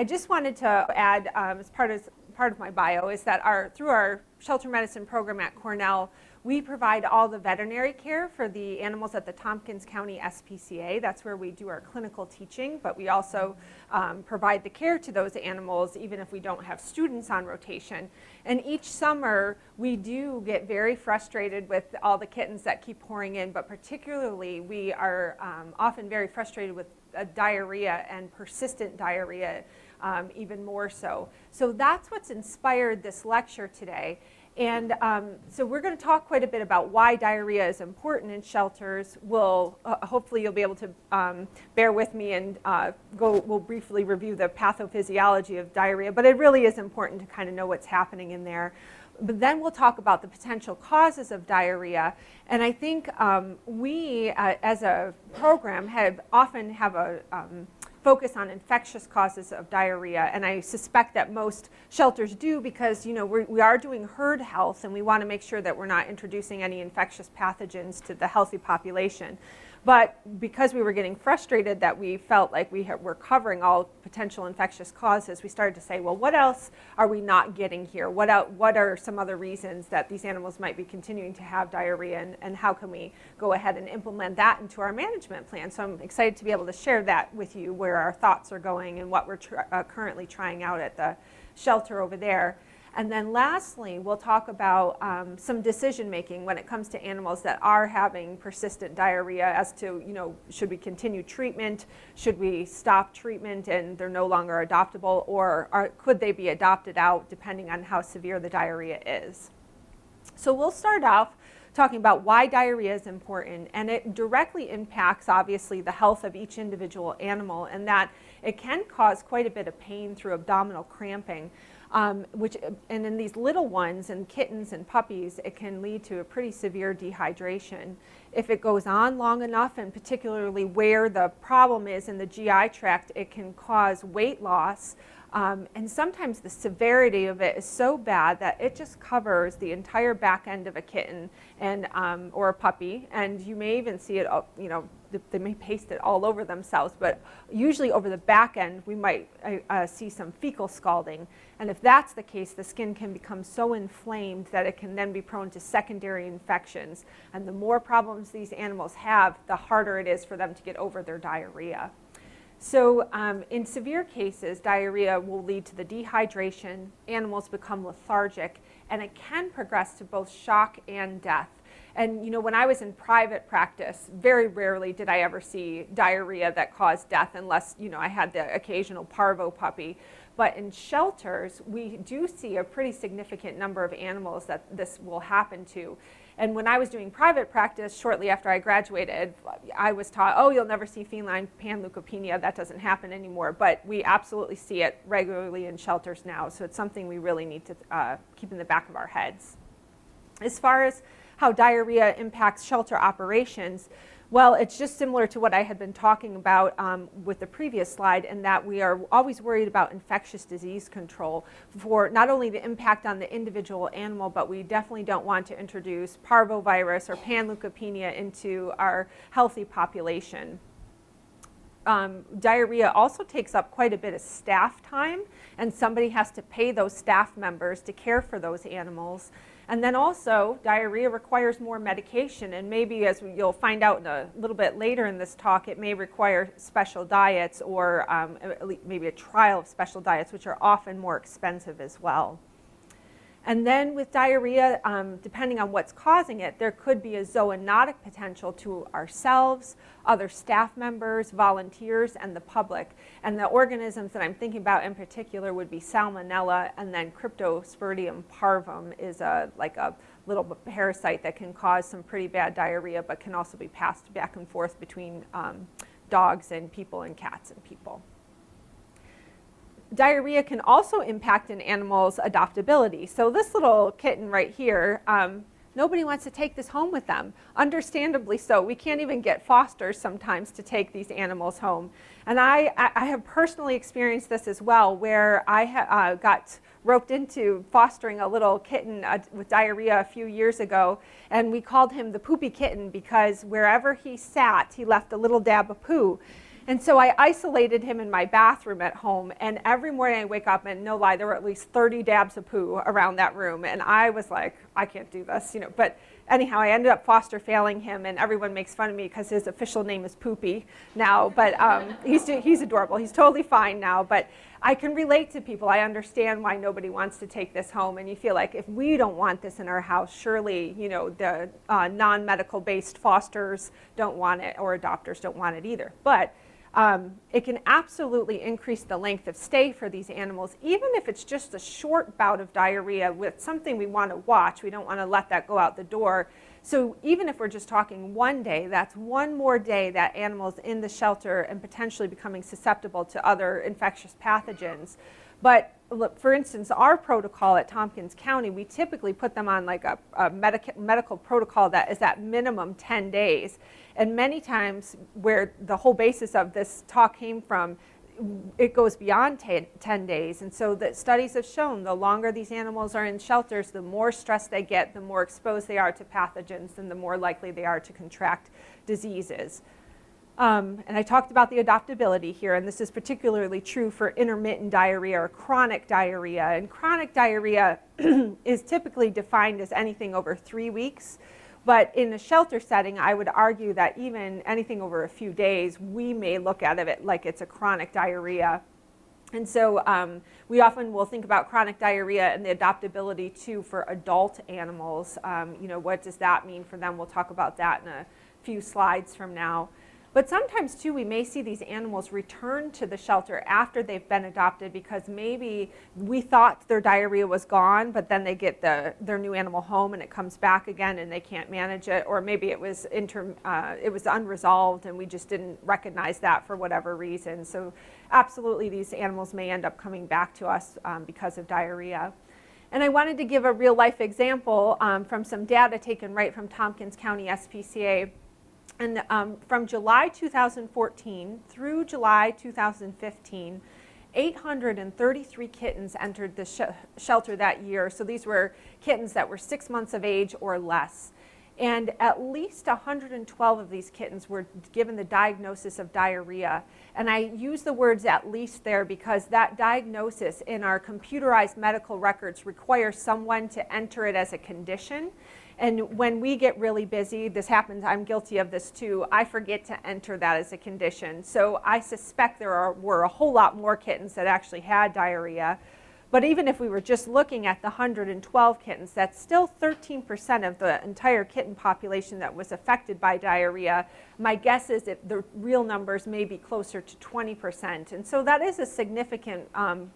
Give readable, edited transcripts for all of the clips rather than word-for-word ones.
I just wanted to add, as part of my bio, is that through our shelter medicine program at Cornell, we provide all the veterinary care for the animals at the Tompkins County SPCA. That's where we do our clinical teaching, but we also provide the care to those animals even if we don't have students on rotation. And each summer, we do get very frustrated with all the kittens that keep pouring in, but particularly we are often very frustrated with diarrhea and persistent diarrhea, even more so. So that's what's inspired this lecture today. And so we're going to talk quite a bit about why diarrhea is important in shelters. Hopefully you'll be able to bear with me and we'll briefly review the pathophysiology of diarrhea, but it really is important to kind of know what's happening in there. But then we'll talk about the potential causes of diarrhea. And I think we, as a program, often have a focus on infectious causes of diarrhea, and I suspect that most shelters do because we are doing herd health and we want to make sure that we're not introducing any infectious pathogens to the healthy population. But because we were getting frustrated that we felt like we were covering all potential infectious causes, we started to say, well, what else are we not getting here? What are some other reasons that these animals might be continuing to have diarrhea, and how can we go ahead and implement that into our management plan? So I'm excited to be able to share that with you, where our thoughts are going and what we're currently trying out at the shelter over there. And then lastly, we'll talk about some decision making when it comes to animals that are having persistent diarrhea as to, should we continue treatment, should we stop treatment and they're no longer adoptable, or could they be adopted out depending on how severe the diarrhea is. So we'll start off talking about why diarrhea is important, and it directly impacts, obviously, the health of each individual animal, and that it can cause quite a bit of pain through abdominal cramping. And in these little ones, and kittens and puppies, it can lead to a pretty severe dehydration. If it goes on long enough, and particularly where the problem is in the GI tract, it can cause weight loss. And sometimes the severity of it is so bad that it just covers the entire back end of a kitten and or a puppy, and you may even see it, they may paste it all over themselves, but usually over the back end we might see some fecal scalding. And if that's the case, the skin can become so inflamed that it can then be prone to secondary infections. And the more problems these animals have, the harder it is for them to get over their diarrhea. So in severe cases, diarrhea will lead to the dehydration, animals become lethargic, and it can progress to both shock and death. And when I was in private practice, very rarely did I ever see diarrhea that caused death, unless I had the occasional parvo puppy. But in shelters, we do see a pretty significant number of animals that this will happen to. And when I was doing private practice, shortly after I graduated, I was taught, oh, you'll never see feline panleukopenia. That doesn't happen anymore. But we absolutely see it regularly in shelters now. So it's something we really need to keep in the back of our heads. As far as how diarrhea impacts shelter operations, well, it's just similar to what I had been talking about with the previous slide, in that we are always worried about infectious disease control for not only the impact on the individual animal, but we definitely don't want to introduce parvovirus or panleukopenia into our healthy population. Diarrhea also takes up quite a bit of staff time, and somebody has to pay those staff members to care for those animals. And then also, diarrhea requires more medication, and maybe, as you'll find out a little bit later in this talk, it may require special diets, or maybe a trial of special diets, which are often more expensive as well. And then with diarrhea, depending on what's causing it, there could be a zoonotic potential to ourselves, other staff members, volunteers, and the public. And the organisms that I'm thinking about in particular would be Salmonella, and then Cryptosporidium parvum is like a little parasite that can cause some pretty bad diarrhea, but can also be passed back and forth between dogs and people, and cats and people. Diarrhea can also impact an animal's adoptability. So this little kitten right here, nobody wants to take this home with them. Understandably so. We can't even get fosters sometimes to take these animals home. And I have personally experienced this as well, where I got roped into fostering a little kitten with diarrhea a few years ago, and we called him the poopy kitten because wherever he sat, he left a little dab of poo. And so I isolated him in my bathroom at home, and every morning I wake up, and no lie, there were at least 30 dabs of poo around that room, and I was like, I can't do this, you know. But anyhow, I ended up foster failing him, and everyone makes fun of me because his official name is Poopy now, but he's adorable. He's totally fine now, but I can relate to people. I understand why nobody wants to take this home, and you feel like if we don't want this in our house, surely, you know, the non-medical based fosters don't want it, or adopters don't want it either. But it can absolutely increase the length of stay for these animals, even if it's just a short bout of diarrhea with something we want to watch. We don't want to let that go out the door. So even if we're just talking one day, that's one more day that animal's in the shelter and potentially becoming susceptible to other infectious pathogens. But look, for instance, our protocol at Tompkins County, we typically put them on like a medical protocol that is at minimum 10 days. And many times where the whole basis of this talk came from, it goes beyond 10 days. And so the studies have shown the longer these animals are in shelters, the more stress they get, the more exposed they are to pathogens, and the more likely they are to contract diseases. And I talked about the adoptability here, and this is particularly true for intermittent diarrhea or chronic diarrhea. And chronic diarrhea is typically defined as anything over 3 weeks. But in a shelter setting, I would argue that even anything over a few days, we may look at it like it's a chronic diarrhea. And so we often will think about chronic diarrhea and the adoptability too for adult animals. You know, what does that mean for them? We'll talk about that in a few slides from now. But sometimes too, we may see these animals return to the shelter after they've been adopted because maybe we thought their diarrhea was gone, but then they get their new animal home and it comes back again and they can't manage it. Or maybe it was unresolved and we just didn't recognize that for whatever reason. So absolutely, these animals may end up coming back to us because of diarrhea. And I wanted to give a real life example from some data taken right from Tompkins County SPCA. And from July 2014 through July 2015, 833 kittens entered the shelter that year. So these were kittens that were 6 months of age or less. And at least 112 of these kittens were given the diagnosis of diarrhea. And I use the words "at least" there because that diagnosis in our computerized medical records requires someone to enter it as a condition. And when we get really busy, this happens, I'm guilty of this too, I forget to enter that as a condition. So I suspect there were a whole lot more kittens that actually had diarrhea. But even if we were just looking at the 112 kittens, that's still 13% of the entire kitten population that was affected by diarrhea. My guess is that the real numbers may be closer to 20%. And so that is a significant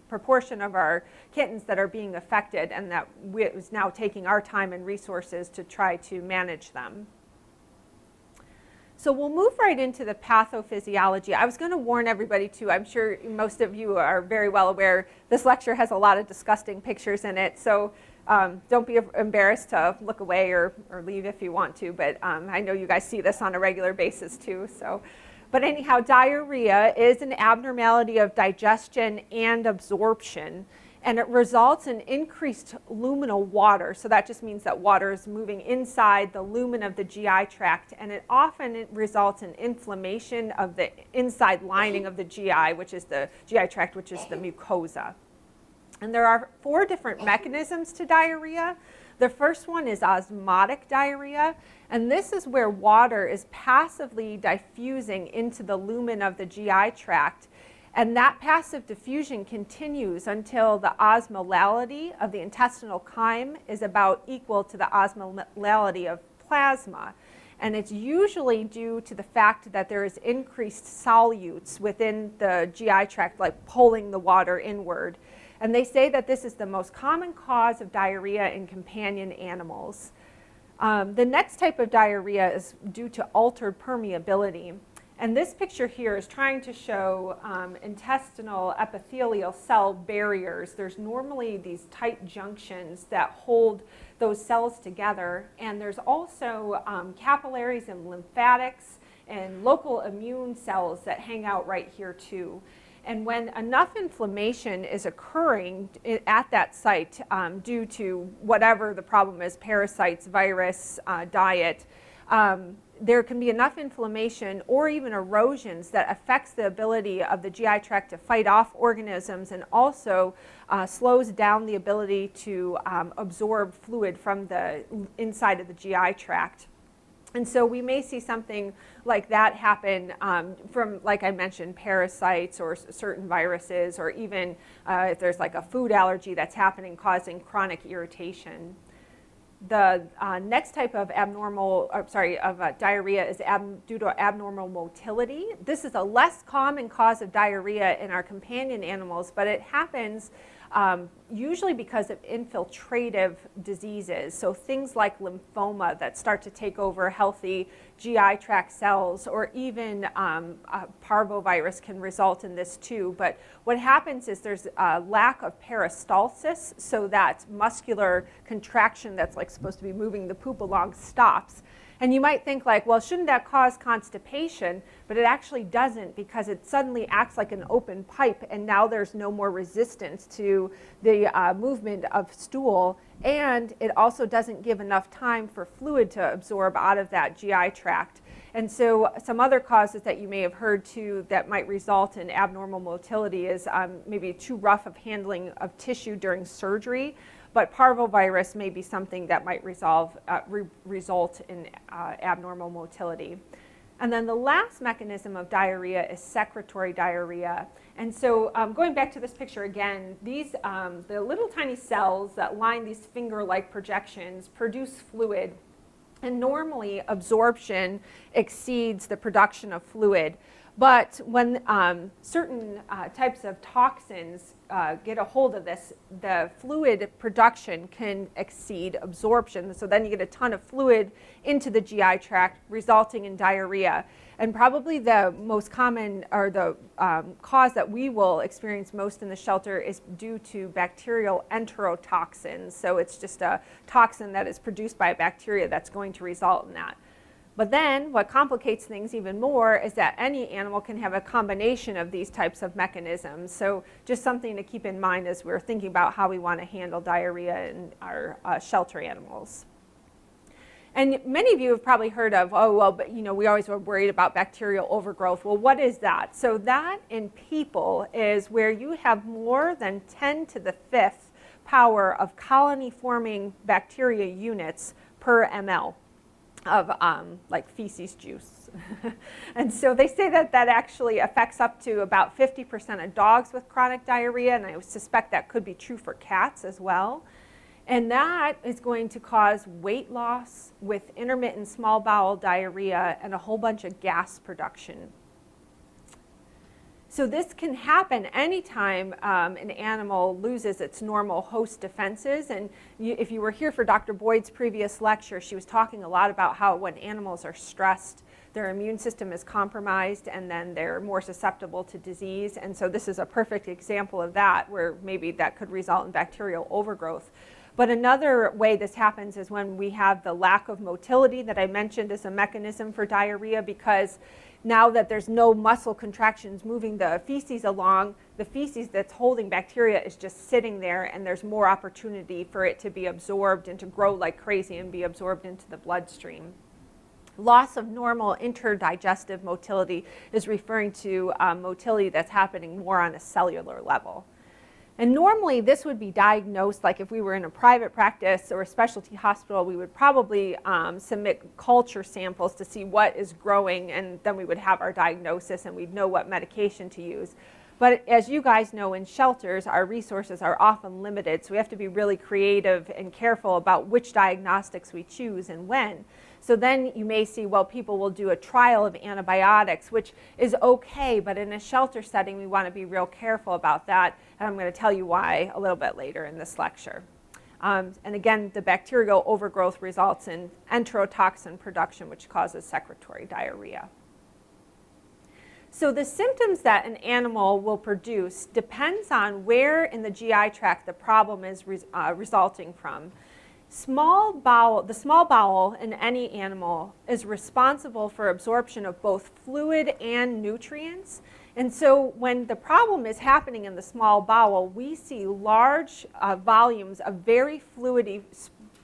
proportion of our kittens that are being affected, and that it was now taking our time and resources to try to manage them. So we'll move right into the pathophysiology. I was going to warn everybody too, I'm sure most of you are very well aware, this lecture has a lot of disgusting pictures in it, so don't be embarrassed to look away or leave if you want to, but I know you guys see this on a regular basis too. So. But anyhow, diarrhea is an abnormality of digestion and absorption, and it results in increased luminal water. So that just means that water is moving inside the lumen of the GI tract, and it often results in inflammation of the inside lining of the GI, which is the GI tract, which is the mucosa. And there are 4 different mechanisms to diarrhea. The first one is osmotic diarrhea, and this is where water is passively diffusing into the lumen of the GI tract. And that passive diffusion continues until the osmolality of the intestinal chyme is about equal to the osmolality of plasma. And it's usually due to the fact that there is increased solutes within the GI tract, like pulling the water inward. And they say that this is the most common cause of diarrhea in companion animals. The next type of diarrhea is due to altered permeability. And this picture here is trying to show intestinal epithelial cell barriers. There's normally these tight junctions that hold those cells together. And there's also capillaries and lymphatics and local immune cells that hang out right here too. And when enough inflammation is occurring at that site due to whatever the problem is, parasites, virus, diet, there can be enough inflammation or even erosions that affects the ability of the GI tract to fight off organisms, and also slows down the ability to absorb fluid from the inside of the GI tract. And so we may see something like that happen from, like I mentioned, parasites or certain viruses, or even if there's like a food allergy that's happening causing chronic irritation. The next type of diarrhea is due to abnormal motility. This is a less common cause of diarrhea in our companion animals, but it happens usually because of infiltrative diseases. So things like lymphoma that start to take over healthy GI tract cells, or even parvovirus can result in this too. But what happens is there's a lack of peristalsis, so that muscular contraction that's like supposed to be moving the poop along stops. And you might think like, well, shouldn't that cause constipation? But it actually doesn't, because it suddenly acts like an open pipe, and now there's no more resistance to the movement of stool, and it also doesn't give enough time for fluid to absorb out of that GI tract. And so some other causes that you may have heard too that might result in abnormal motility is maybe too rough of handling of tissue during surgery. But parvovirus may be something that might result in abnormal motility. And then the last mechanism of diarrhea is secretory diarrhea. And so going back to this picture again, these the little tiny cells that line these finger-like projections produce fluid. And normally absorption exceeds the production of fluid. But when certain types of toxins get a hold of this, the fluid production can exceed absorption. So then you get a ton of fluid into the GI tract, resulting in diarrhea. And probably the most common, or the cause that we will experience most in the shelter, is due to bacterial enterotoxins. So it's just a toxin that is produced by a bacteria that's going to result in that. But then what complicates things even more is that any animal can have a combination of these types of mechanisms. So just something to keep in mind as we're thinking about how we want to handle diarrhea in our shelter animals. And many of you have probably heard of, oh, well, but we always were worried about bacterial overgrowth. Well, what is that? So that in people is where you have more than 10 to the 5th power of colony-forming bacteria units per ml of like feces juice. And so they say that that actually affects up to about 50% of dogs with chronic diarrhea, and I suspect that could be true for cats as well. And that is going to cause weight loss with intermittent small bowel diarrhea and a whole bunch of gas production. So this can happen anytime an animal loses its normal host defenses. And if you were here for Dr. Boyd's previous lecture, she was talking a lot about how when animals are stressed, their immune system is compromised, and then they're more susceptible to disease. And so this is a perfect example of that, where maybe that could result in bacterial overgrowth. But another way this happens is when we have the lack of motility that I mentioned as a mechanism for diarrhea, because now that there's no muscle contractions moving the feces along, the feces that's holding bacteria is just sitting there, and there's more opportunity for it to be absorbed and to grow like crazy and be absorbed into the bloodstream. Loss of normal interdigestive motility is referring to motility that's happening more on a cellular level. And normally this would be diagnosed, like if we were in a private practice or a specialty hospital, we would probably submit culture samples to see what is growing, and then we would have our diagnosis and we'd know what medication to use. But as you guys know, in shelters, our resources are often limited, so we have to be really creative and careful about which diagnostics we choose and when. So then you may see, well, people will do a trial of antibiotics, which is okay, but in a shelter setting, we want to be real careful about that, and I'm going to tell you why a little bit later in this lecture. And again, the bacterial overgrowth results in enterotoxin production, which causes secretory diarrhea. So the symptoms that an animal will produce depends on where in the GI tract the problem is resulting from. The small bowel in any animal is responsible for absorption of both fluid and nutrients. And so when the problem is happening in the small bowel, we see large volumes of very fluidy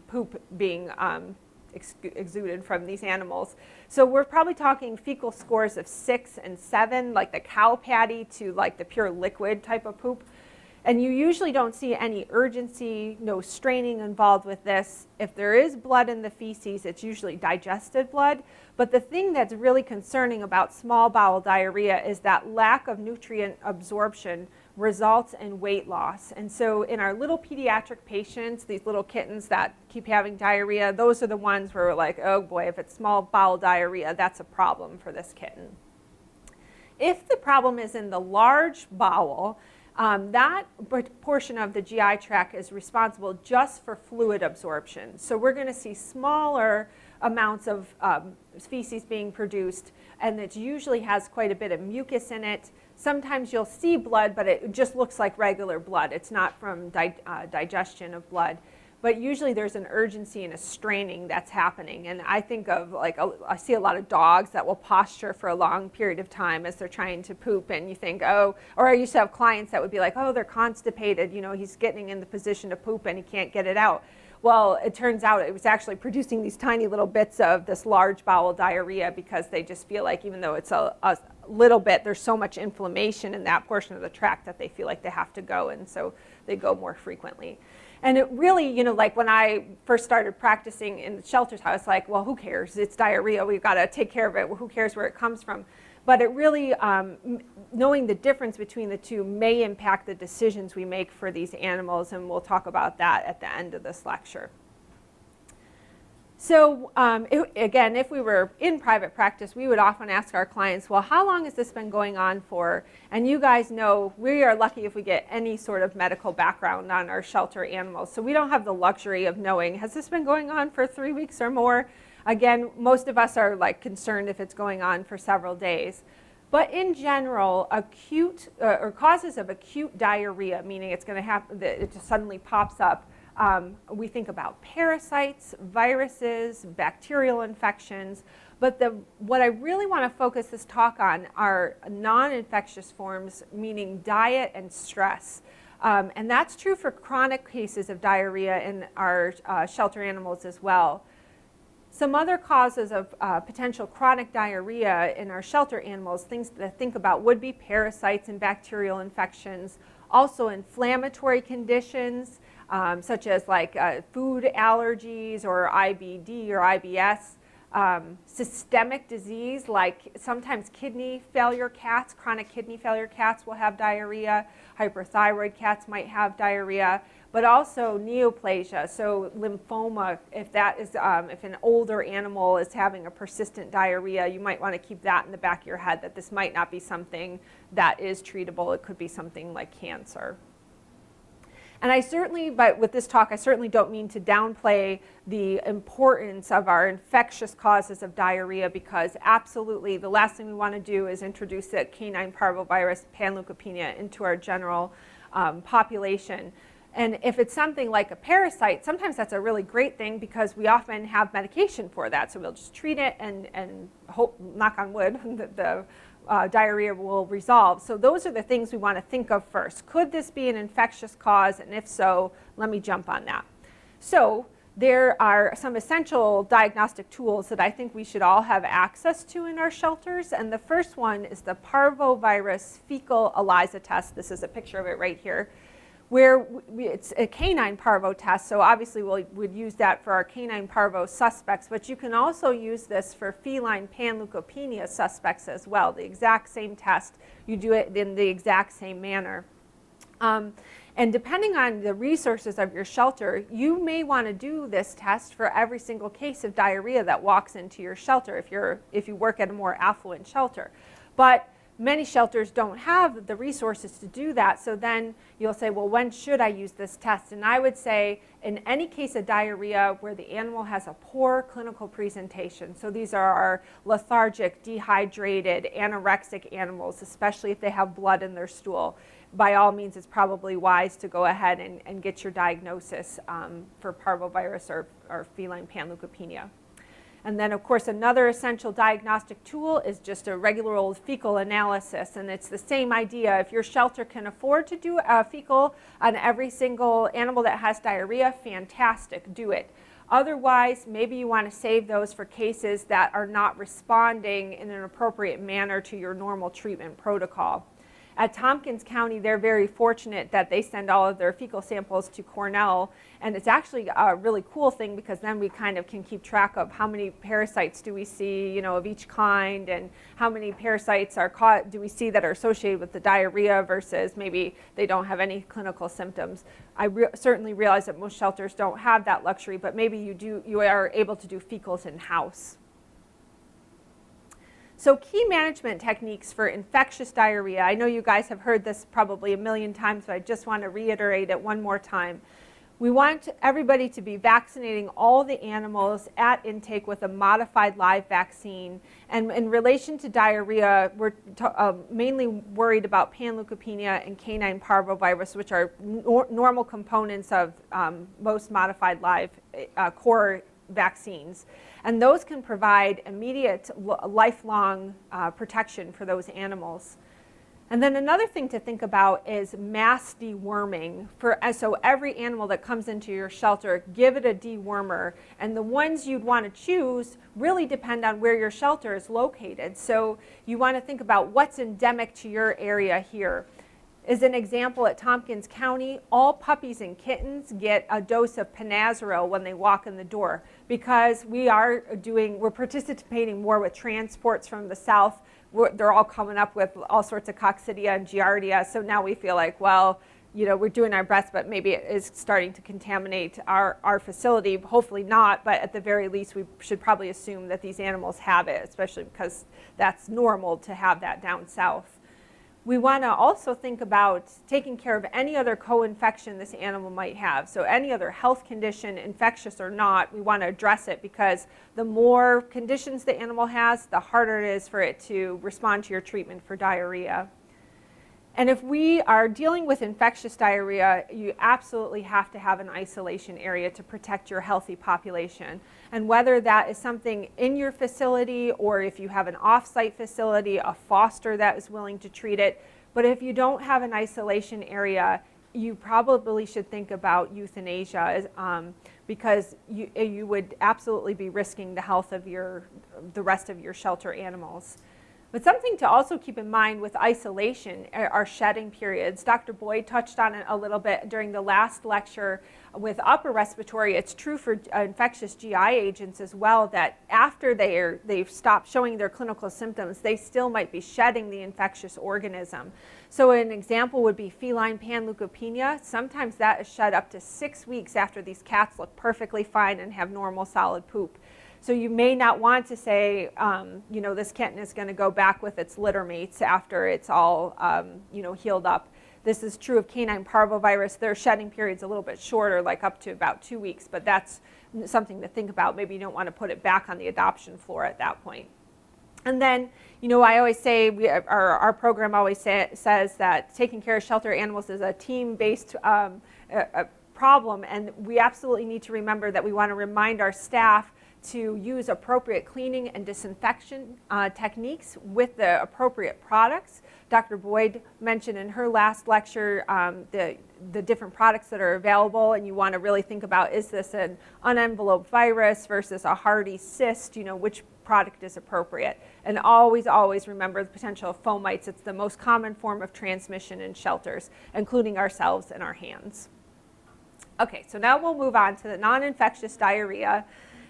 poop being exuded from these animals. So we're probably talking fecal scores of 6 and 7, like the cow patty to like the pure liquid type of poop. And you usually don't see any urgency, no straining involved with this. If there is blood in the feces, it's usually digested blood. But the thing that's really concerning about small bowel diarrhea is that lack of nutrient absorption results in weight loss. And so in our little pediatric patients, these little kittens that keep having diarrhea, those are the ones where we're like, oh boy, if it's small bowel diarrhea, that's a problem for this kitten. If the problem is in the large bowel, that portion of the GI tract is responsible just for fluid absorption. So we're going to see smaller amounts of feces being produced, and it usually has quite a bit of mucus in it. Sometimes you'll see blood, but it just looks like regular blood. It's not from digestion of blood. But usually there's an urgency and a straining that's happening. And I think of, like, I see a lot of dogs that will posture for a long period of time as they're trying to poop. And you think, oh, or I used to have clients that would be like, oh, they're constipated. You know, he's getting in the position to poop and he can't get it out. Well, it turns out it was actually producing these tiny little bits of this large bowel diarrhea because they just feel like even though it's a little bit, there's so much inflammation in that portion of the tract that they feel like they have to go. And so they go more frequently. And it really, you know, like when I first started practicing in the shelters, I was like, well, who cares? It's diarrhea. We've got to take care of it. Well, who cares where it comes from? But it really, knowing the difference between the two may impact the decisions we make for these animals, and we'll talk about that at the end of this lecture. So again, if we were in private practice, we would often ask our clients, well, how long has this been going on for? And you guys know we are lucky if we get any sort of medical background on our shelter animals. So we don't have the luxury of knowing, has this been going on for 3 weeks or more? Again, most of us are like concerned if it's going on for several days. But in general, acute or causes of acute diarrhea, meaning it's going to happen, it just suddenly pops up. We think about parasites, viruses, bacterial infections, but what I really want to focus this talk on are non-infectious forms, meaning diet and stress. And that's true for chronic cases of diarrhea in our shelter animals as well. Some other causes of potential chronic diarrhea in our shelter animals, things to think about would be parasites and bacterial infections, also inflammatory conditions, such as like food allergies or IBD or IBS, systemic disease like sometimes kidney failure cats, chronic kidney failure cats will have diarrhea, hyperthyroid cats might have diarrhea, but also neoplasia, so lymphoma, if that is, if an older animal is having a persistent diarrhea, you might want to keep that in the back of your head that this might not be something that is treatable, it could be something like cancer. And I certainly, but with this talk, I certainly don't mean to downplay the importance of our infectious causes of diarrhea, because absolutely the last thing we want to do is introduce the canine parvovirus panleukopenia into our general population. And if it's something like a parasite, sometimes that's a really great thing because we often have medication for that. So we'll just treat it and hope, knock on wood, that the diarrhea will resolve. So those are the things we want to think of first. Could this be an infectious cause? And if so, let me jump on that. So there are some essential diagnostic tools that I think we should all have access to in our shelters. And the first one is the parvovirus fecal ELISA test. This is a picture of it right here, where it's a canine parvo test, so obviously we would use that for our canine parvo suspects, but you can also use this for feline panleukopenia suspects as well. The exact same test, you do it in the exact same manner. And depending on the resources of your shelter, you may want to do this test for every single case of diarrhea that walks into your shelter if you work at a more affluent shelter. But many shelters don't have the resources to do that, so then you'll say, well, when should I use this test? And I would say in any case of diarrhea where the animal has a poor clinical presentation, so these are our lethargic, dehydrated, anorexic animals, especially if they have blood in their stool, by all means it's probably wise to go ahead and get your diagnosis for parvovirus or feline panleukopenia. And then, of course, another essential diagnostic tool is just a regular old fecal analysis. And it's the same idea. If your shelter can afford to do a fecal on every single animal that has diarrhea, fantastic, do it. Otherwise, maybe you want to save those for cases that are not responding in an appropriate manner to your normal treatment protocol. At Tompkins County, they're very fortunate that they send all of their fecal samples to Cornell, and it's actually a really cool thing because then we kind of can keep track of how many parasites do we see, of each kind, and how many parasites do we see that are associated with the diarrhea versus maybe they don't have any clinical symptoms. I certainly realize that most shelters don't have that luxury, but maybe you are able to do fecals in-house. So key management techniques for infectious diarrhea. I know you guys have heard this probably a million times, but I just want to reiterate it one more time. We want everybody to be vaccinating all the animals at intake with a modified live vaccine. And in relation to diarrhea, we're mainly worried about panleukopenia and canine parvovirus, which are normal components of most modified live core vaccines. And those can provide immediate, lifelong protection for those animals. And then another thing to think about is mass deworming. So every animal that comes into your shelter, give it a dewormer. And the ones you'd want to choose really depend on where your shelter is located. So you want to think about what's endemic to your area here. As an example, at Tompkins County, all puppies and kittens get a dose of Panazeril when they walk in the door because we're participating more with transports from the south. They're all coming up with all sorts of coccidia and giardia, so now we feel like, well, we're doing our best, but maybe it is starting to contaminate our facility. Hopefully not, but at the very least, we should probably assume that these animals have it, especially because that's normal to have that down south. We want to also think about taking care of any other co-infection this animal might have. So any other health condition, infectious or not, we want to address it because the more conditions the animal has, the harder it is for it to respond to your treatment for diarrhea. And if we are dealing with infectious diarrhea, you absolutely have to have an isolation area to protect your healthy population. And whether that is something in your facility or if you have an off-site facility, a foster that is willing to treat it. But if you don't have an isolation area, you probably should think about euthanasia because you would absolutely be risking the health of the rest of your shelter animals. But something to also keep in mind with isolation are shedding periods. Dr. Boyd touched on it a little bit during the last lecture with upper respiratory. It's true for infectious GI agents as well that after they've stopped showing their clinical symptoms, they still might be shedding the infectious organism. So an example would be feline panleukopenia. Sometimes that is shed up to 6 weeks after these cats look perfectly fine and have normal solid poop. So you may not want to say, this kitten is going to go back with its litter mates after it's all, healed up. This is true of canine parvovirus. Their shedding period's a little bit shorter, like up to about 2 weeks, but that's something to think about. Maybe you don't want to put it back on the adoption floor at that point. And then, I always say, our program always says that taking care of shelter animals is a team-based problem, and we absolutely need to remember that we want to remind our staff to use appropriate cleaning and disinfection techniques with the appropriate products. Dr. Boyd mentioned in her last lecture the different products that are available, and you want to really think about, is this an unenveloped virus versus a hardy cyst, which product is appropriate. And always, always remember the potential of fomites. It's the most common form of transmission in shelters, including ourselves and our hands. Okay, so now we'll move on to the non-infectious diarrhea.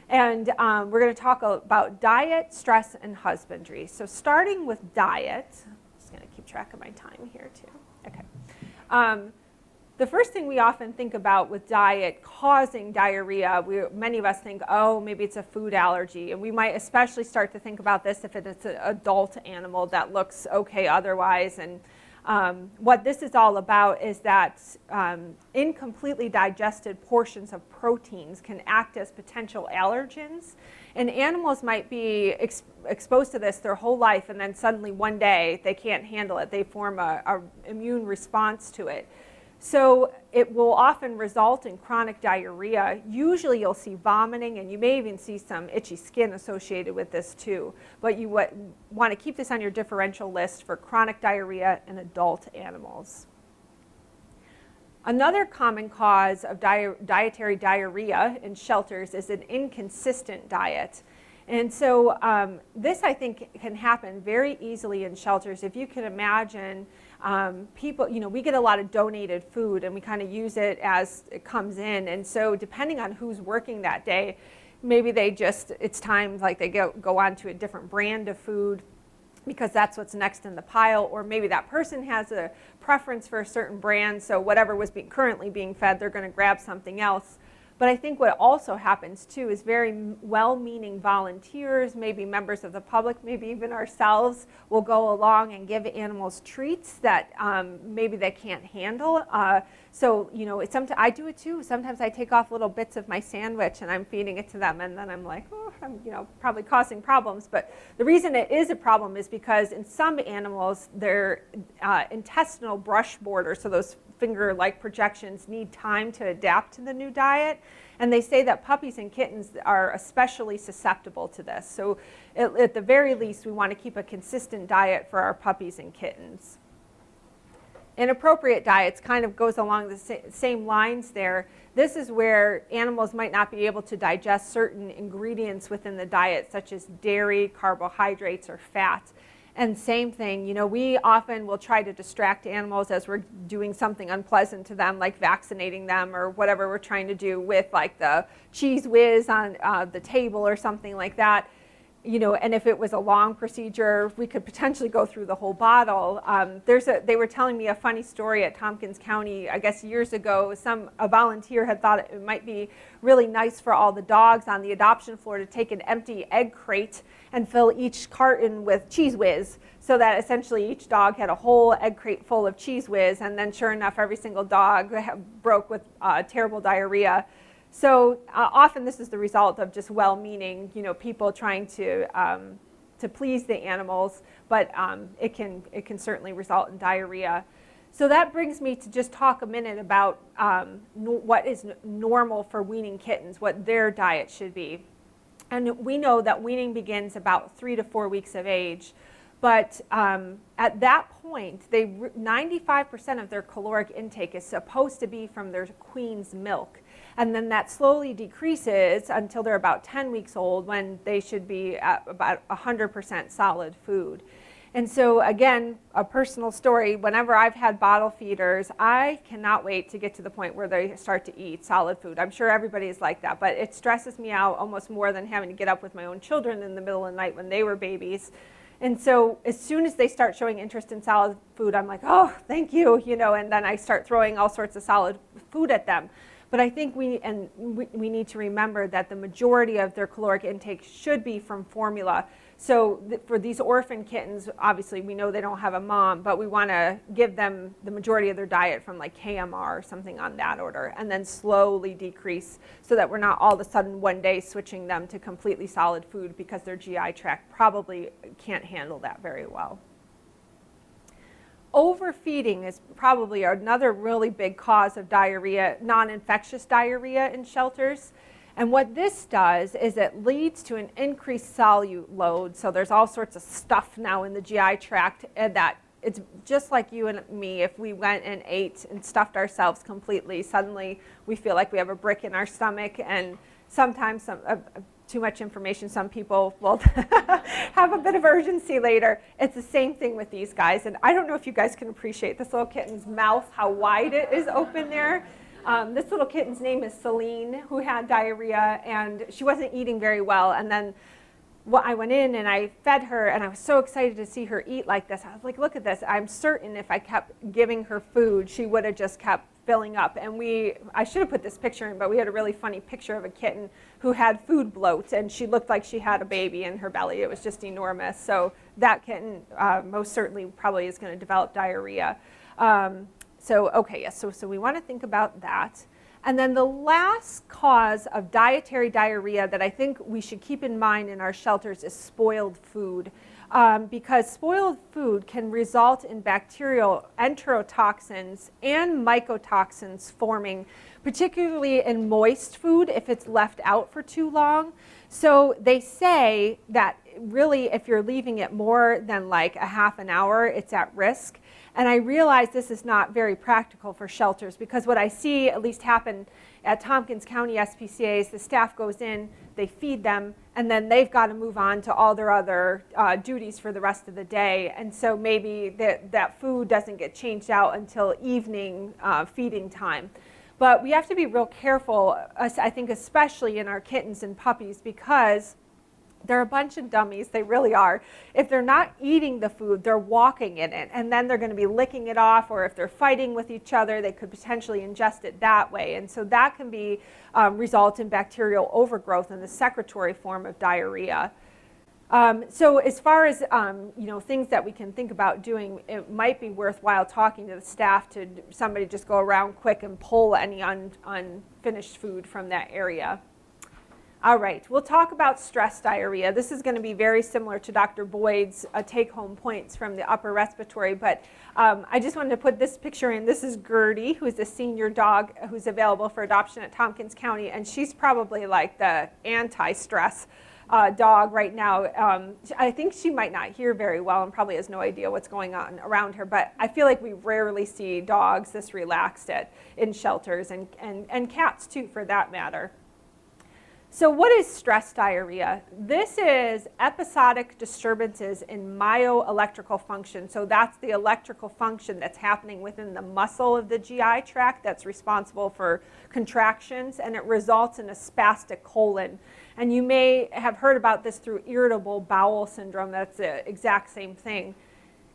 And we're going to talk about diet, stress, and husbandry. So starting with diet, I'm just going to keep track of my time here too. Okay. The first thing we often think about with diet causing diarrhea, many of us think, oh, maybe it's a food allergy. And we might especially start to think about this if it's an adult animal that looks okay otherwise. And what this is all about is that incompletely digested portions of proteins can act as potential allergens. And animals might be exposed to this their whole life, and then suddenly one day they can't handle it. They form an immune response to it. So it will often result in chronic diarrhea. Usually you'll see vomiting, and you may even see some itchy skin associated with this too. But you want to keep this on your differential list for chronic diarrhea in adult animals. Another common cause of dietary diarrhea in shelters is an inconsistent diet. And so this, I think, can happen very easily in shelters. If you can imagine, people, we get a lot of donated food and we kind of use it as it comes in. And so depending on who's working that day, maybe it's time like they go on to a different brand of food because that's what's next in the pile, or maybe that person has a preference for a certain brand, so whatever was currently being fed, they're going to grab something else. But I think what also happens too is very well-meaning volunteers, maybe members of the public, maybe even ourselves, will go along and give animals treats that maybe they can't handle. So I do it too. Sometimes I take off little bits of my sandwich and I'm feeding it to them, and then I'm like, oh, I'm probably causing problems. But the reason it is a problem is because in some animals, their intestinal brush borders, so those finger-like projections, need time to adapt to the new diet. And they say that puppies and kittens are especially susceptible to this. So at the very least, we want to keep a consistent diet for our puppies and kittens. Inappropriate diets kind of goes along the same lines there. This is where animals might not be able to digest certain ingredients within the diet, such as dairy, carbohydrates, or fat. And same thing, we often will try to distract animals as we're doing something unpleasant to them, like vaccinating them or whatever we're trying to do with like the cheese whiz on the table or something like that. And if it was a long procedure, we could potentially go through the whole bottle. They were telling me a funny story at Tompkins County, I guess years ago. A volunteer had thought it might be really nice for all the dogs on the adoption floor to take an empty egg crate and fill each carton with cheese whiz, so that essentially each dog had a whole egg crate full of cheese whiz, and then sure enough, every single dog broke with terrible diarrhea. So often this is the result of just well-meaning, people trying to please the animals, but it can certainly result in diarrhea. So that brings me to just talk a minute about what is normal for weaning kittens, what their diet should be. And we know that weaning begins about 3 to 4 weeks of age. But at that point, 95% of their caloric intake is supposed to be from their queen's milk. And then that slowly decreases until they're about 10 weeks old, when they should be at about 100% solid food. And so again, a personal story, whenever I've had bottle feeders, I cannot wait to get to the point where they start to eat solid food. I'm sure everybody is like that, but it stresses me out almost more than having to get up with my own children in the middle of the night when they were babies. And so as soon as they start showing interest in solid food, I'm like, oh, thank you, and then I start throwing all sorts of solid food at them. But I think we need to remember that the majority of their caloric intake should be from formula. So for these orphan kittens, obviously we know they don't have a mom, but we want to give them the majority of their diet from like KMR or something on that order, and then slowly decrease so that we're not all of a sudden one day switching them to completely solid food because their GI tract probably can't handle that very well. Overfeeding is probably another really big cause of diarrhea, non-infectious diarrhea in shelters. And what this does is it leads to an increased solute load. So there's all sorts of stuff now in the GI tract, and that it's just like you and me. If we went and ate and stuffed ourselves completely, suddenly we feel like we have a brick in our stomach, and sometimes too much information, some people will have a bit of urgency later. It's the same thing with these guys. And I don't know if you guys can appreciate this little kitten's mouth, how wide it is open there. This little kitten's name is Celine, who had diarrhea, and she wasn't eating very well. And then I went in and I fed her, and I was so excited to see her eat like this. I was like, look at this. I'm certain if I kept giving her food, she would have just kept filling up. And I should have put this picture in, but we had a really funny picture of a kitten who had food bloat, and she looked like she had a baby in her belly. It was just enormous. So that kitten most certainly probably is going to develop diarrhea. So we want to think about that. And then the last cause of dietary diarrhea that I think we should keep in mind in our shelters is spoiled food. Because spoiled food can result in bacterial enterotoxins and mycotoxins forming, particularly in moist food if it's left out for too long. So they say that really, if you're leaving it more than like a half an hour, it's at risk. And I realize this is not very practical for shelters, because what I see at least happen at Tompkins County SPCA's, the staff goes in, they feed them, and then they've got to move on to all their other duties for the rest of the day. And so maybe that food doesn't get changed out until evening feeding time. But we have to be real careful, I think especially in our kittens and puppies, because they're a bunch of dummies, they really are. If they're not eating the food, they're walking in it, and then they're going to be licking it off, or if they're fighting with each other, they could potentially ingest it that way. And so that can be result in bacterial overgrowth in the secretory form of diarrhea. So as far as things that we can think about doing, it might be worthwhile talking to the staff to somebody just go around quick and pull any unfinished food from that area. All right, we'll talk about stress diarrhea. This is going to be very similar to Dr. Boyd's take-home points from the upper respiratory, but I just wanted to put this picture in. This is Gertie, who's a senior dog who's available for adoption at Tompkins County, and she's probably like the anti-stress dog right now. I think she might not hear very well and probably has no idea what's going on around her, but I feel like we rarely see dogs this relaxed in shelters, and cats too, for that matter. So what is stress diarrhea? This is episodic disturbances in myoelectrical function. So that's the electrical function that's happening within the muscle of the GI tract that's responsible for contractions, and it results in a spastic colon. And you may have heard about this through irritable bowel syndrome. That's the exact same thing.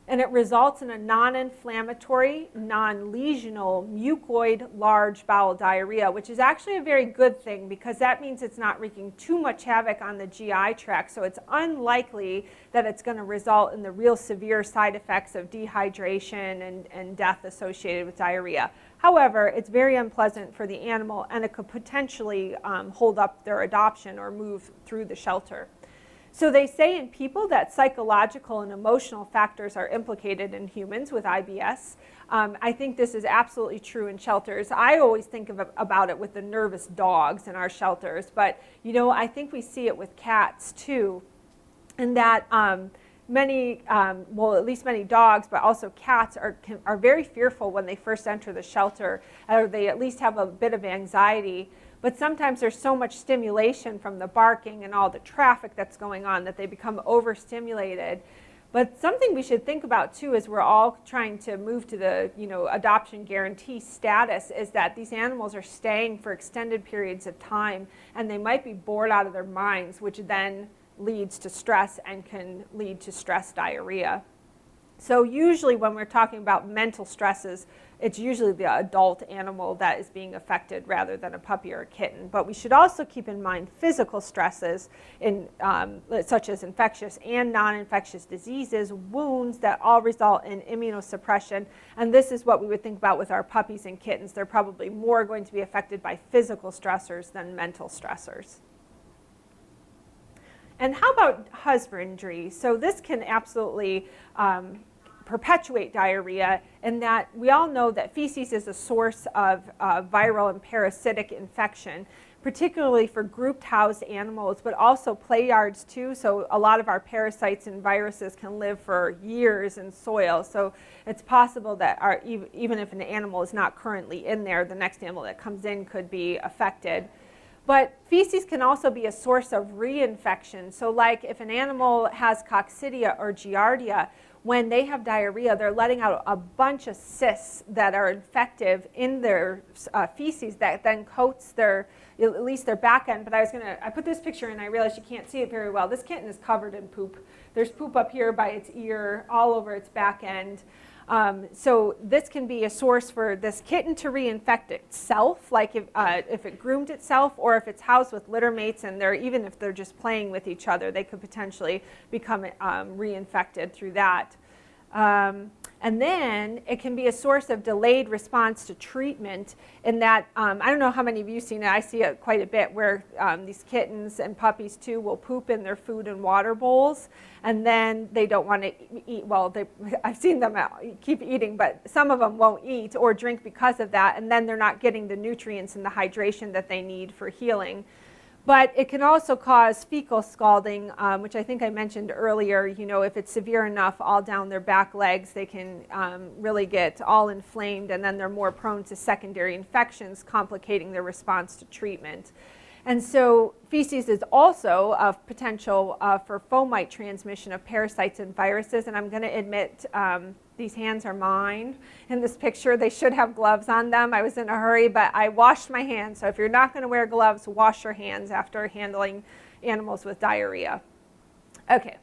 And it results in a non-inflammatory, non-lesional, mucoid, large bowel diarrhea, which is actually a very good thing, because that means it's not wreaking too much havoc on the GI tract. So it's unlikely that it's going to result in the real severe side effects of dehydration and death associated with diarrhea. However, it's very unpleasant for the animal, and it could potentially hold up their adoption or move through the shelter. So they say in people that psychological and emotional factors are implicated in humans with IBS. I think this is absolutely true in shelters. I always think about it with the nervous dogs in our shelters, but I think we see it with cats too, and that many dogs, but also cats are very fearful when they first enter the shelter, or they at least have a bit of anxiety. But sometimes there's so much stimulation from the barking and all the traffic that's going on that they become overstimulated. But something we should think about too, as we're all trying to move to the adoption guarantee status, is that these animals are staying for extended periods of time, and they might be bored out of their minds, which then leads to stress and can lead to stress diarrhea. So usually when we're talking about mental stresses, it's usually the adult animal that is being affected rather than a puppy or a kitten. But we should also keep in mind physical stresses such as infectious and non-infectious diseases, wounds that all result in immunosuppression. And this is what we would think about with our puppies and kittens. They're probably more going to be affected by physical stressors than mental stressors. And how about husbandry? So this can absolutely perpetuate diarrhea, in that we all know that feces is a source of viral and parasitic infection, particularly for grouped housed animals, but also play yards too. So a lot of our parasites and viruses can live for years in soil. So it's possible that even if an animal is not currently in there, the next animal that comes in could be affected. But feces can also be a source of reinfection. So like if an animal has coccidia or giardia, when they have diarrhea, they're letting out a bunch of cysts that are infective in their feces that then coats at least their back end. But I put this picture in, I realized you can't see it very well. This kitten is covered in poop. There's poop up here by its ear, all over its back end. So this can be a source for this kitten to reinfect itself, like if it groomed itself, or if it's housed with litter mates, and even if they're just playing with each other, they could potentially become reinfected through that. And then it can be a source of delayed response to treatment, in that, I don't know how many of you have seen it, I see it quite a bit, where these kittens and puppies too will poop in their food and water bowls, and then they don't want to eat. Well, I've seen them keep eating, but some of them won't eat or drink because of that, and then they're not getting the nutrients and the hydration that they need for healing. But it can also cause fecal scalding, which I think I mentioned earlier. You know, if it's severe enough all down their back legs, they can really get all inflamed, and then they're more prone to secondary infections, complicating their response to treatment. And so feces is also a potential for fomite transmission of parasites and viruses. And I'm going to admit these hands are mine in this picture. They should have gloves on them. I was in a hurry, but I washed my hands. So if you're not going to wear gloves, wash your hands after handling animals with diarrhea. Okay.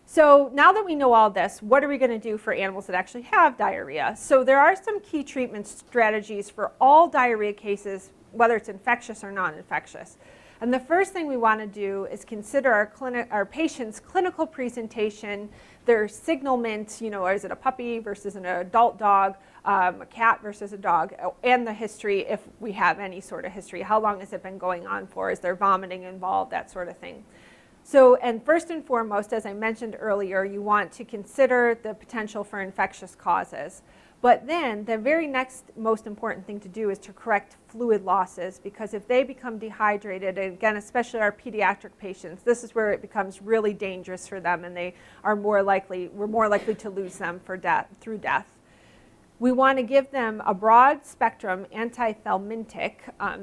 So now that we know all this, what are we going to do for animals that actually have diarrhea? So there are some key treatment strategies for all diarrhea cases, whether it's infectious or non-infectious. And the first thing we want to do is consider our patient's clinical presentation, their signalment, you know, is it a puppy versus an adult dog, a cat versus a dog, and the history, if we have any sort of history. How long has it been going on for? Is there vomiting involved? That sort of thing. So, and first and foremost, as I mentioned earlier, you want to consider the potential for infectious causes. But then the very next most important thing to do is to correct fluid losses, because if they become dehydrated, and again, especially our pediatric patients, this is where it becomes really dangerous for them, and we're more likely to lose them through death. We want to give them a broad spectrum antithelmintic,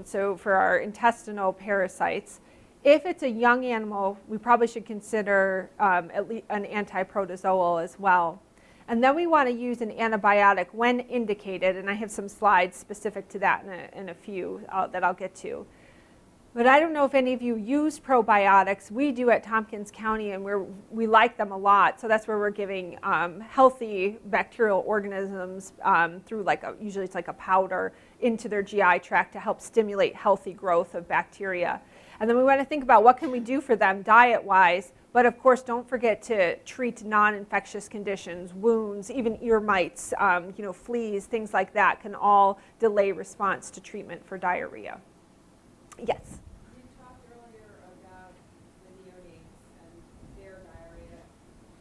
so for our intestinal parasites. If it's a young animal, we probably should consider at least an antiprotozoal as well. And then we want to use an antibiotic when indicated, and I have some slides specific to that in a few that I'll get to. But I don't know if any of you use probiotics. We do at Tompkins County, and we like them a lot. So that's where we're giving healthy bacterial organisms through usually it's like a powder into their GI tract to help stimulate healthy growth of bacteria. And then we want to think about what can we do for them diet-wise. But of course, don't forget to treat non-infectious conditions, wounds, even ear mites, you know, fleas, things like that can all delay response to treatment for diarrhea. Yes? You talked earlier about the neonates and their diarrhea.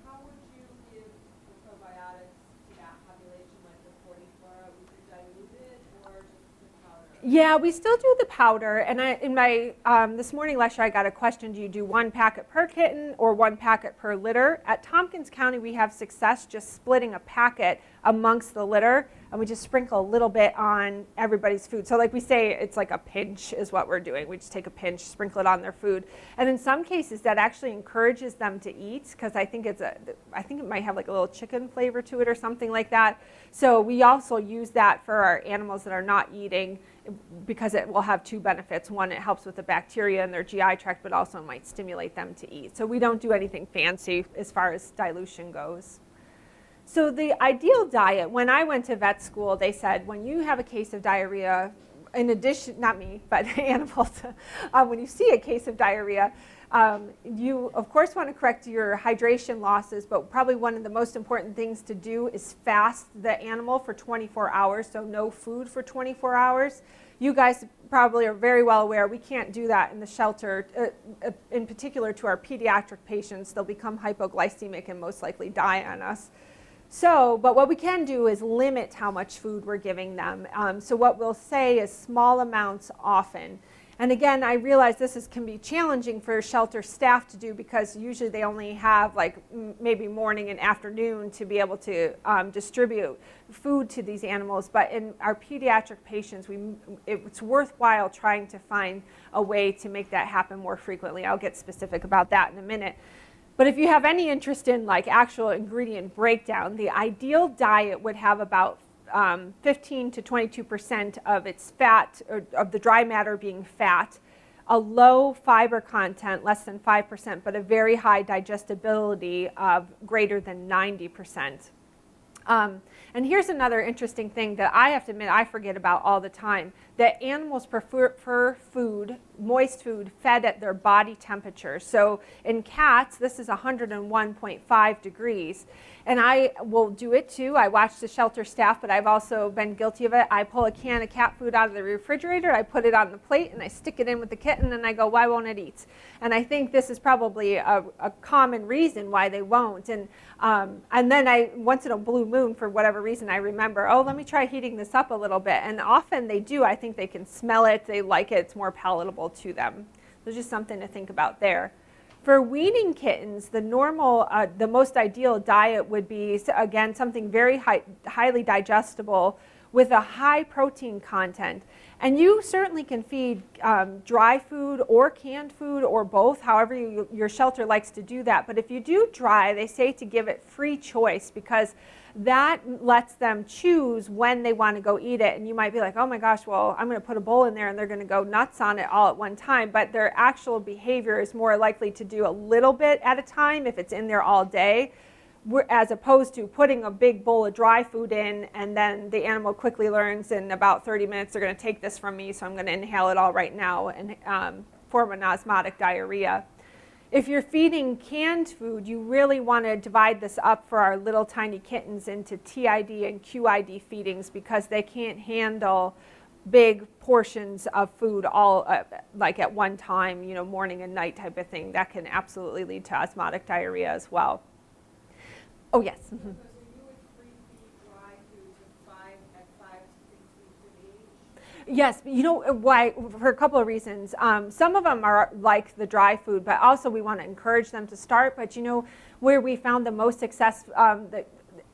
How would you give the probiotics to that population, like the 44? Would you dilute it or just the powder? Yeah, we still do the powder. And in my this morning lecture, I got a question: do you do 1 packet per kitten or 1 packet per litter? At Tompkins County, we have success just splitting a packet amongst the litter, and we just sprinkle a little bit on everybody's food. So like we say, it's like a pinch is what we're doing. We just take a pinch, sprinkle it on their food. And in some cases, that actually encourages them to eat, because I think it might have like a little chicken flavor to it or something like that. So we also use that for our animals that are not eating, because it will have 2 benefits. One, it helps with the bacteria in their GI tract, but also might stimulate them to eat. So we don't do anything fancy as far as dilution goes. So the ideal diet, when I went to vet school, they said when you have a case of diarrhea, in addition, not me, but animals, when you see a case of diarrhea, you of course want to correct your hydration losses, but probably one of the most important things to do is fast the animal for 24 hours, so no food for 24 hours. You guys probably are very well aware we can't do that in the shelter, in particular to our pediatric patients. They'll become hypoglycemic and most likely die on us. So, but what we can do is limit how much food we're giving them. So what we'll say is small amounts often. And again, I realize this can be challenging for shelter staff to do, because usually they only have like maybe morning and afternoon to be able to distribute food to these animals. But in our pediatric patients, it's worthwhile trying to find a way to make that happen more frequently. I'll get specific about that in a minute. But if you have any interest in like actual ingredient breakdown, the ideal diet would have about 15 to 22% of its fat, or of the dry matter being fat, a low fiber content, less than 5%, but a very high digestibility of greater than 90%. And here's another interesting thing that I have to admit I forget about all the time, that animals prefer food, moist food, fed at their body temperature. So in cats, this is 101.5 degrees. And I will do it too. I watch the shelter staff, but I've also been guilty of it. I pull a can of cat food out of the refrigerator, I put it on the plate, and I stick it in with the kitten, and I go, why won't it eat? And I think this is probably a common reason why they won't. And then once in a blue moon, for whatever reason, I remember, oh, let me try heating this up a little bit. And often they do. I think they can smell it, they like it, it's more palatable to them. So just something to think about there. For weaning kittens, the normal, the most ideal diet would be, again, something very highly digestible with a high protein content. And you certainly can feed dry food or canned food or both, however your shelter likes to do that. But if you do dry, they say to give it free choice, because that lets them choose when they want to go eat it. And you might be like, oh my gosh, well, I'm going to put a bowl in there and they're going to go nuts on it all at one time. But their actual behavior is more likely to do a little bit at a time if it's in there all day, as opposed to putting a big bowl of dry food in, and then the animal quickly learns in about 30 minutes they're going to take this from me, so I'm going to inhale it all right now and form an osmotic diarrhea. If you're feeding canned food, you really want to divide this up for our little tiny kittens into TID and QID feedings, because they can't handle big portions of food all like at one time, you know, morning and night type of thing. That can absolutely lead to osmotic diarrhea as well. Oh, yes. So you would free feed dry food to 5 to 6 weeks of age? Yes, you know why? For a couple of reasons. Some of them are like the dry food, but also we want to encourage them to start. But you know where we found the most success,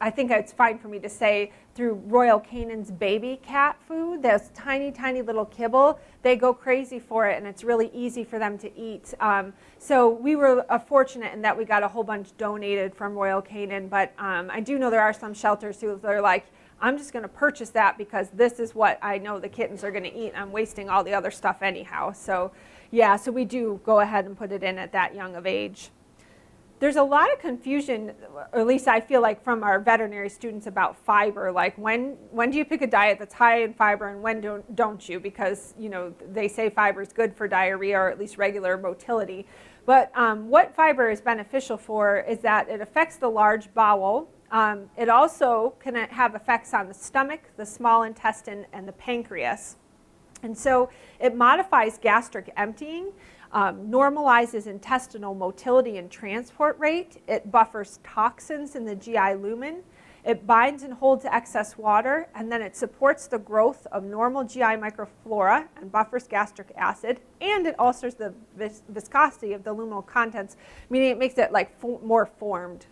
I think it's fine for me to say, through Royal Canin's baby cat food, those tiny, tiny little kibble, they go crazy for it, and it's really easy for them to eat. So we were fortunate in that we got a whole bunch donated from Royal Canin, but I do know there are some shelters who are like, I'm just going to purchase that because this is what I know the kittens are going to eat. I'm wasting all the other stuff anyhow. So yeah, so we do go ahead and put it in at that young of age. There's a lot of confusion, or at least I feel like, from our veterinary students about fiber. Like when do you pick a diet that's high in fiber and when don't you? Because you know they say fiber is good for diarrhea or at least regular motility. But what fiber is beneficial for is that it affects the large bowel. It also can have effects on the stomach, the small intestine, and the pancreas. And so it modifies gastric emptying, normalizes intestinal motility and transport rate. It buffers toxins in the GI lumen. It binds and holds excess water, and then it supports the growth of normal GI microflora and buffers gastric acid, and it alters the viscosity of the luminal contents, meaning it makes it like more formed.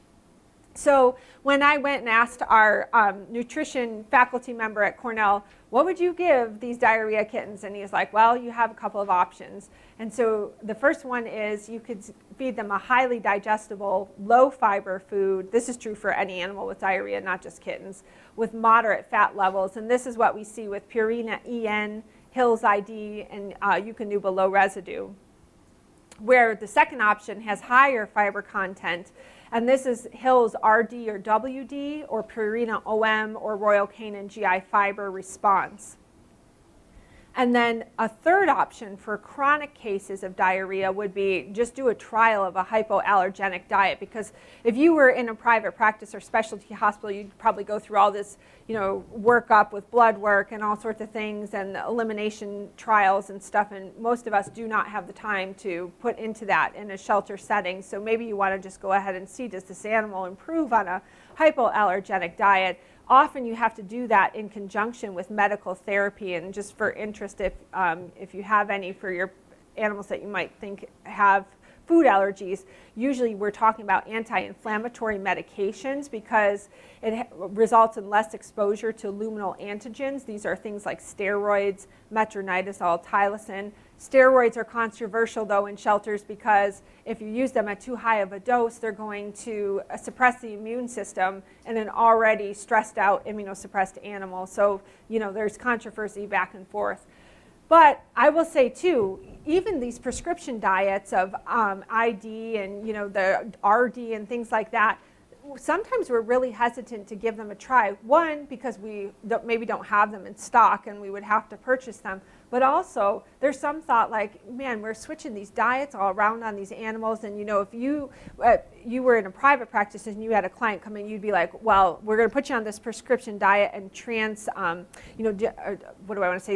So when I went and asked our nutrition faculty member at Cornell, what would you give these diarrhea kittens? And he was like, well, you have a couple of options. And so the first one is you could feed them a highly digestible, low fiber food. This is true for any animal with diarrhea, not just kittens, with moderate fat levels. And this is what we see with Purina EN, Hill's ID, and Eukanuba low residue. Where the second option has higher fiber content, and this is Hill's RD or WD, or Purina OM or Royal Canin GI Fiber Response. And then a third option for chronic cases of diarrhea would be just do a trial of a hypoallergenic diet, because if you were in a private practice or specialty hospital, you'd probably go through all this, you know, workup with blood work and all sorts of things and elimination trials and stuff, and most of us do not have the time to put into that in a shelter setting. So maybe you want to just go ahead and see, does this animal improve on a hypoallergenic diet? Often you have to do that in conjunction with medical therapy, and just for interest, if you have any for your animals that you might think have food allergies, usually we're talking about anti-inflammatory medications because it results in less exposure to luminal antigens. These are things like steroids, metronidazole, tylosin. Steroids are controversial though in shelters because if you use them at too high of a dose, they're going to suppress the immune system in an already stressed out immunosuppressed animal. So, you know, there's controversy back and forth. But I will say too, even these prescription diets of ID and, you know, the RD and things like that, sometimes we're really hesitant to give them a try. One, because we maybe don't have them in stock and we would have to purchase them. But also, there's some thought like, man, we're switching these diets all around on these animals. And, you know, if you were in a private practice and you had a client come in, you'd be like, well, we're going to put you on this prescription diet and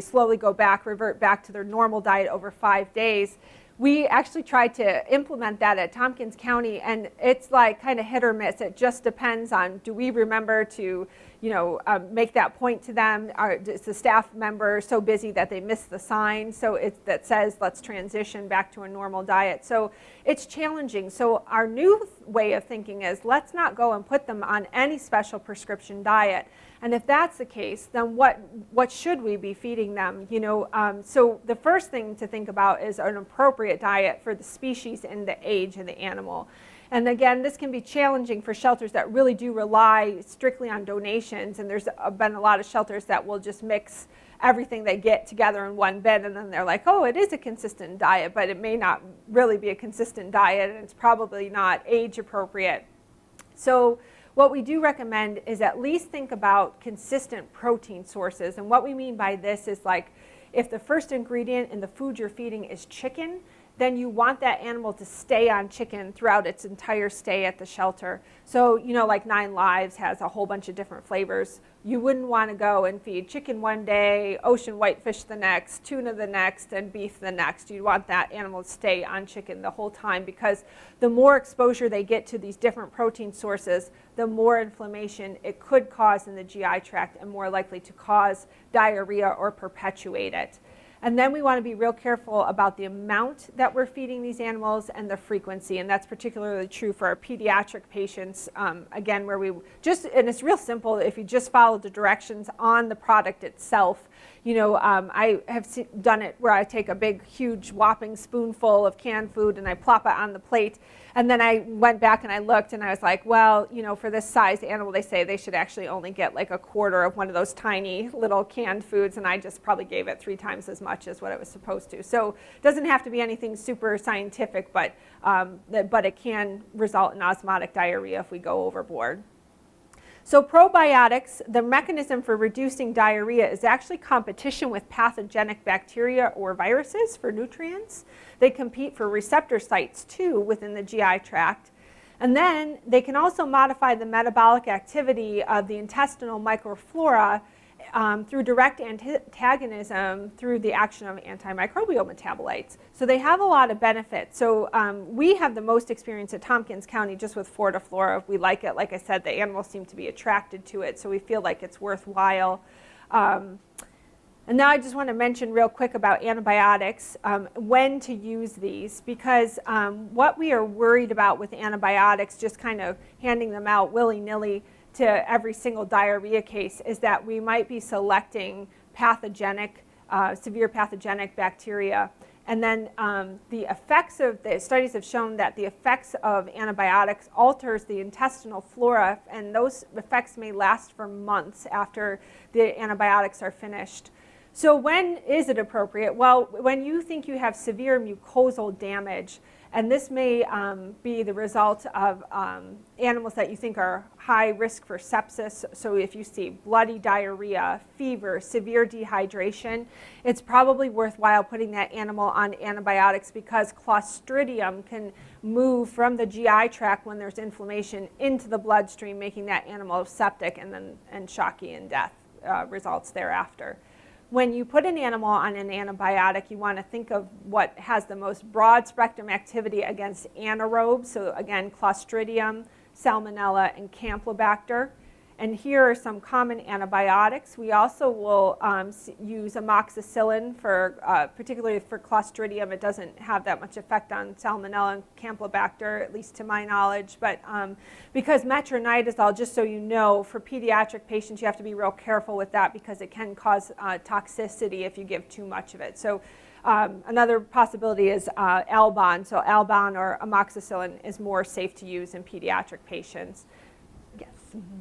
slowly go back, revert back to their normal diet over 5 days. We actually tried to implement that at Tompkins County, and it's like kind of hit or miss. It just depends on, do we remember to, make that point to them. Is the staff member so busy that they miss the sign? So that says, let's transition back to a normal diet. So it's challenging. So our new way of thinking is, let's not go and put them on any special prescription diet. And if that's the case, then what should we be feeding them? So the first thing to think about is an appropriate diet for the species and the age of the animal. And again, this can be challenging for shelters that really do rely strictly on donations. And there's been a lot of shelters that will just mix everything they get together in one bin, and then they're like, oh, it is a consistent diet, but it may not really be a consistent diet, and it's probably not age appropriate. So what we do recommend is at least think about consistent protein sources. And what we mean by this is, like, if the first ingredient in the food you're feeding is chicken, then you want that animal to stay on chicken throughout its entire stay at the shelter. So, like 9 Lives has a whole bunch of different flavors. You wouldn't want to go and feed chicken one day, ocean whitefish the next, tuna the next, and beef the next. You'd want that animal to stay on chicken the whole time, because the more exposure they get to these different protein sources, the more inflammation it could cause in the GI tract, and more likely to cause diarrhea or perpetuate it. And then we want to be real careful about the amount that we're feeding these animals and the frequency. And that's particularly true for our pediatric patients, again, where and it's real simple if you just follow the directions on the product itself. I have done it where I take a big, huge, whopping spoonful of canned food and I plop it on the plate. And then I went back and I looked and I was like, well, for this size animal, they say they should actually only get like a quarter of one of those tiny little canned foods. And I just probably gave it 3 times as much as what it was supposed to. So it doesn't have to be anything super scientific, but it can result in osmotic diarrhea if we go overboard. So probiotics, the mechanism for reducing diarrhea is actually competition with pathogenic bacteria or viruses for nutrients. They compete for receptor sites too within the GI tract. And then they can also modify the metabolic activity of the intestinal microflora through direct antagonism through the action of antimicrobial metabolites. So they have a lot of benefits. So we have the most experience at Tompkins County just with Fortiflora. We like it. Like I said, the animals seem to be attracted to it, so we feel like it's worthwhile. And now I just want to mention real quick about antibiotics, when to use these, because what we are worried about with antibiotics, just kind of handing them out willy-nilly to every single diarrhea case, is that we might be selecting pathogenic, severe pathogenic bacteria. And then the studies have shown that the effects of antibiotics alters the intestinal flora, and those effects may last for months after the antibiotics are finished. So when is it appropriate? Well, when you think you have severe mucosal damage, and this may be the result of animals that you think are high risk for sepsis. So if you see bloody diarrhea, fever, severe dehydration, it's probably worthwhile putting that animal on antibiotics, because Clostridium can move from the GI tract when there's inflammation into the bloodstream, making that animal septic and shocky and death results thereafter. When you put an animal on an antibiotic, you want to think of what has the most broad spectrum activity against anaerobes. So again, Clostridium, Salmonella, and Campylobacter. And here are some common antibiotics. We also will use amoxicillin particularly for Clostridium. It doesn't have that much effect on Salmonella and Campylobacter, at least to my knowledge. But because metronidazole, just so you know, for pediatric patients, you have to be real careful with that, because it can cause toxicity if you give too much of it. So another possibility is Albon. So Albon or amoxicillin is more safe to use in pediatric patients. Yes. Mm-hmm.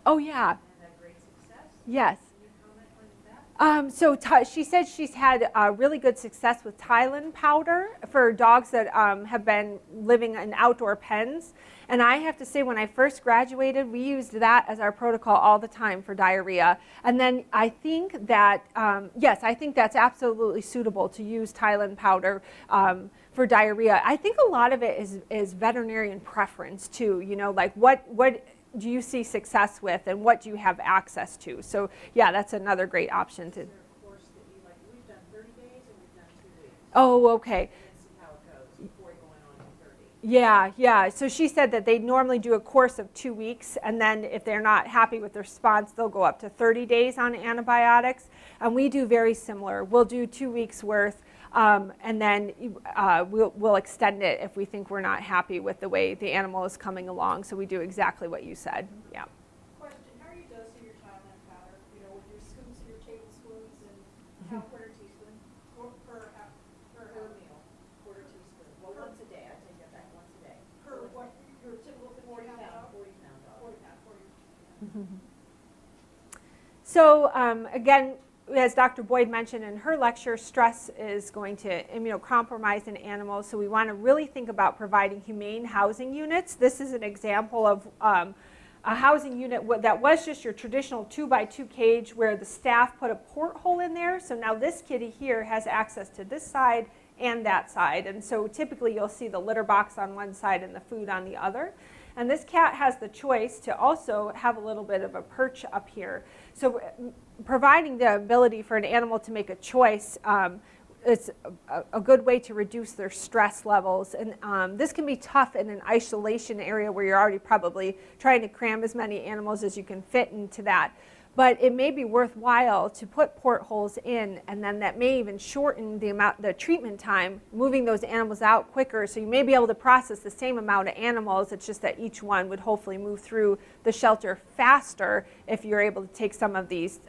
Oh, yeah. And had great success. Yes. Can you comment on that? She said she's had really good success with Tylen powder for dogs that have been living in outdoor pens. And I have to say, when I first graduated, we used that as our protocol all the time for diarrhea. And then I think that, yes, I think that's absolutely suitable to use Tylen powder for diarrhea. I think a lot of it is veterinarian preference too. Like what do you see success with, and what do you have access to? So yeah, that's another great option. Is there a course that you like? We've done 30 days and we've done 2 weeks. Oh, okay. And see how it goes before going on to 30. Yeah. So she said that they normally do a course of 2 weeks, and then if they're not happy with the response, they'll go up to 30 days on antibiotics. And we do very similar. We'll do 2 weeks worth, and then we'll extend it if we think we're not happy with the way the animal is coming along. So we do exactly what you said. Yeah. Question, how are you dosing your Thailand powder? You know, with your scoops and your tablespoons and half quarter teaspoon per meal? Quarter teaspoon. Well, once a day. I take that back once a day. Per what, your typical 40 40 pound, pound 40 pound dog. 40 pound, 40. So again, as Dr. Boyd mentioned in her lecture, stress is going to immunocompromise an animal. So we want to really think about providing humane housing units. This is an example of a housing unit that was just your traditional 2x2 cage where the staff put a porthole in there. So now this kitty here has access to this side and that side. And so typically you'll see the litter box on one side and the food on the other. And this cat has the choice to also have a little bit of a perch up here. So providing the ability for an animal to make a choice is a good way to reduce their stress levels. And this can be tough in an isolation area where you're already probably trying to cram as many animals as you can fit into that. But it may be worthwhile to put portholes in, and then that may even shorten the treatment time, moving those animals out quicker. So you may be able to process the same amount of animals. It's just that each one would hopefully move through the shelter faster if you're able to take some of these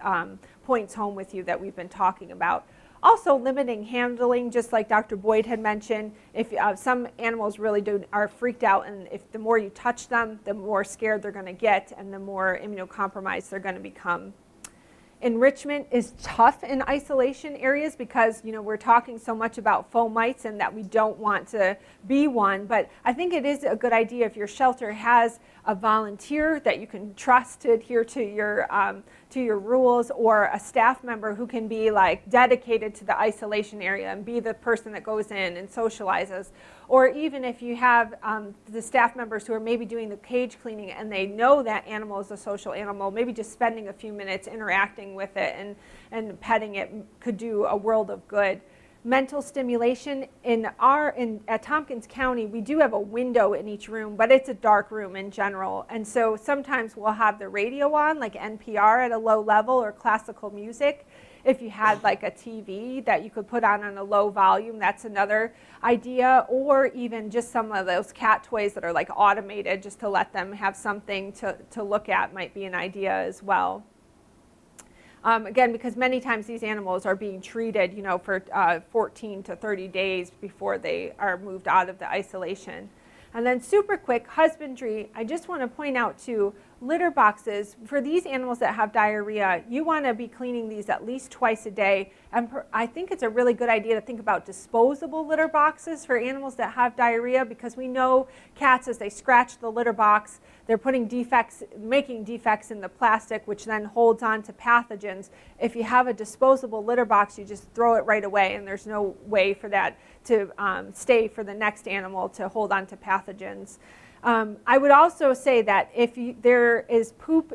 points home with you that we've been talking about. Also limiting handling, just like Dr. Boyd had mentioned. If some animals really are freaked out, and if the more you touch them, the more scared they're going to get and the more immunocompromised they're going to become. Enrichment is tough in isolation areas because we're talking so much about fomites and that we don't want to be one, but I think it is a good idea if your shelter has a volunteer that you can trust to adhere to your rules, or a staff member who can be like dedicated to the isolation area and be the person that goes in and socializes. Or even if you have the staff members who are maybe doing the cage cleaning and they know that animal is a social animal, maybe just spending a few minutes interacting with it and petting it could do a world of good. Mental stimulation at Tompkins County, we do have a window in each room, but it's a dark room in general. And so sometimes we'll have the radio on, like NPR at a low level, or classical music. If you had like a TV that you could put on a low volume, that's another idea. Or even just some of those cat toys that are like automated, just to let them have something to look at, might be an idea as well. Again, because many times these animals are being treated, for 14 to 30 days before they are moved out of the isolation. And then super quick, husbandry. I just want to point out too, litter boxes. For these animals that have diarrhea, you want to be cleaning these at least twice a day. And I think it's a really good idea to think about disposable litter boxes for animals that have diarrhea, because we know cats, as they scratch the litter box, they're making defects in the plastic, which then holds on to pathogens. If you have a disposable litter box, you just throw it right away, and there's no way for that to stay for the next animal to hold on to pathogens. I would also say that if there is poop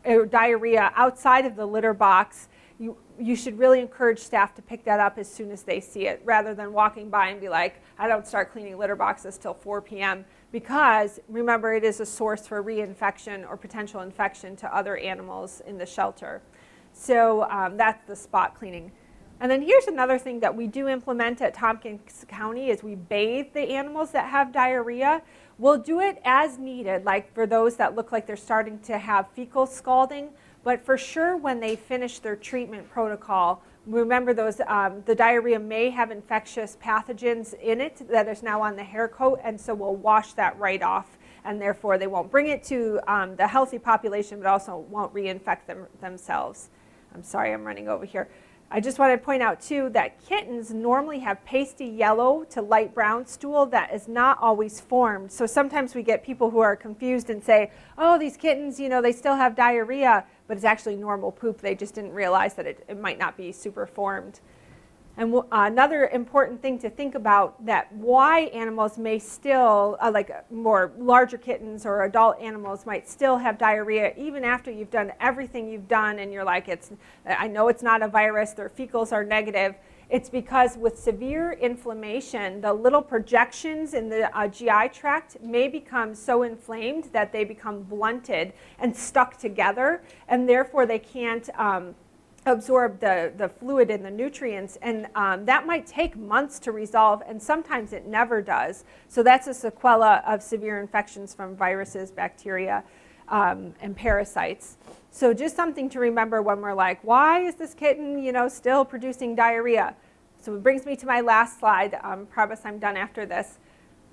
or diarrhea outside of the litter box, you should really encourage staff to pick that up as soon as they see it, rather than walking by and be like, I don't start cleaning litter boxes till 4 p.m. Because remember, it is a source for reinfection or potential infection to other animals in the shelter. So that's the spot cleaning. And then here's another thing that we do implement at Tompkins County is we bathe the animals that have diarrhea. We'll do it as needed, like for those that look like they're starting to have fecal scalding, but for sure when they finish their treatment protocol, remember those the diarrhea may have infectious pathogens in it that is now on the hair coat, and so we'll wash that right off, and therefore they won't bring it to the healthy population, but also won't reinfect themselves. I'm sorry, I'm running over here. I just want to point out too that kittens normally have pasty yellow to light brown stool that is not always formed. So sometimes we get people who are confused and say, oh, these kittens, they still have diarrhea, but it's actually normal poop. They just didn't realize that it might not be super formed. And another important thing to think about, that why animals may still, like more larger kittens or adult animals might still have diarrhea even after you've done everything you've done and you're like, I know it's not a virus, their fecals are negative. It's because with severe inflammation, the little projections in the GI tract may become so inflamed that they become blunted and stuck together, and therefore they can't absorb the fluid and the nutrients, and that might take months to resolve, and sometimes it never does. So that's a sequela of severe infections from viruses, bacteria, and parasites. So just something to remember when we're like, why is this kitten, still producing diarrhea? So it brings me to my last slide. Promise I'm done after this.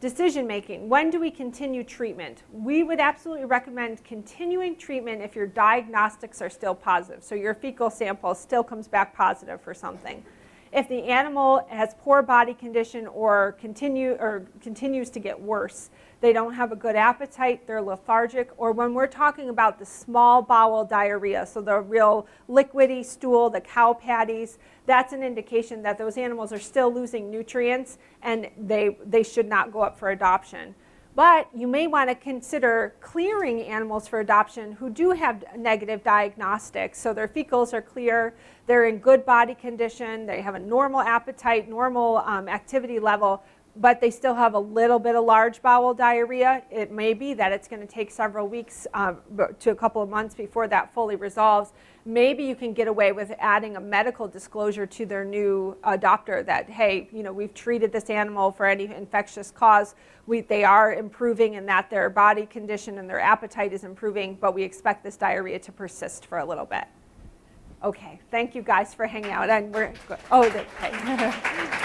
Decision making. When do we continue treatment? We would absolutely recommend continuing treatment if your diagnostics are still positive. So your fecal sample still comes back positive for something. If the animal has poor body condition or continues to get worse, they don't have a good appetite, they're lethargic, or when we're talking about the small bowel diarrhea, so the real liquidy stool, the cow patties, that's an indication that those animals are still losing nutrients and they should not go up for adoption. But you may want to consider clearing animals for adoption who do have negative diagnostics. So their fecals are clear, they're in good body condition, they have a normal appetite, normal activity level, but they still have a little bit of large bowel diarrhea. It may be that it's going to take several weeks to a couple of months before that fully resolves. Maybe you can get away with adding a medical disclosure to their new adopter that, hey, we've treated this animal for any infectious cause. They are improving in that their body condition and their appetite is improving, but we expect this diarrhea to persist for a little bit. Okay, thank you guys for hanging out. And we're, okay.